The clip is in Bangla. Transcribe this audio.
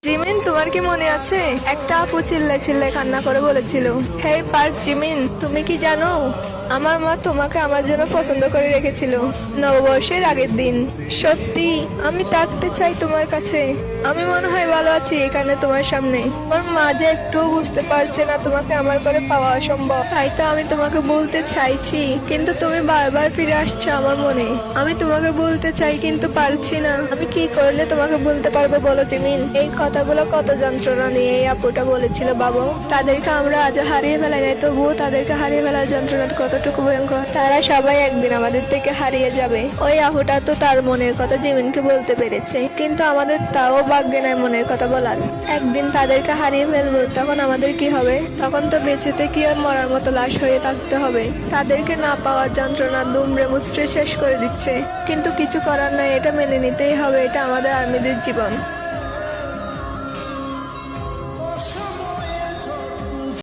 জিমিন, তোমার কি মনে আছে একটা আপু চিল্লায় চিল্লায় কান্না করে বলেছিল, হে পার্ক জিমিন, তুমি কি জানো আমার মা তোমাকে আমার জন্য পছন্দ করে রেখেছিল নববর্ষের আগের দিন। সত্যি আমি থাকতে চাই তোমার কাছে। আমি মনে হয় ভালো আছি এখানে তোমার সামনে। আমার মা যে একটুও বুঝতে পারছে না তোমাকে আমার করে পাওয়া অসম্ভব, তাই তো আমি তোমাকে বলতে চাইছি, কিন্তু তুমি বারবার ফিরে আসছো আমার মনে। আমি তোমাকে বলতে চাই কিন্তু পারছি না। আমি কি করলে তোমাকে বলতে পারবো বলো জিমিন? এই কথাগুলো কত যন্ত্রণা নিয়ে এই আপুটা বলেছিল বাবু। তাদেরকে আমরা আজও হারিয়ে ফেলাই নাই, তবুও তাদেরকে হারিয়ে ফেলার যন্ত্রণা কতটুকু ভয়ঙ্কর। তারা সবাই একদিন আমাদের থেকে হারিয়ে যাবে। ওই আপুটা তো তার মনের কথা জিমিনকে বলতে পেরেছে, কিন্তু আমাদের তাও ভাগ্যে নাই মনের কথা বলার। একদিন তাদেরকে হারিয়ে ফেলবো, তখন আমাদের কি হবে? তখন তো বেঁচে থেকে আর মরার মতো লাশ হয়ে থাকতে হবে। তাদেরকে না পাওয়ার যন্ত্রণা দুমড়ে মুচড়ে শেষ করে দিচ্ছে, কিন্তু কিছু করার নাই, এটা মেনে নিতেই হবে। এটা আমাদের আর্মিদের জীবন।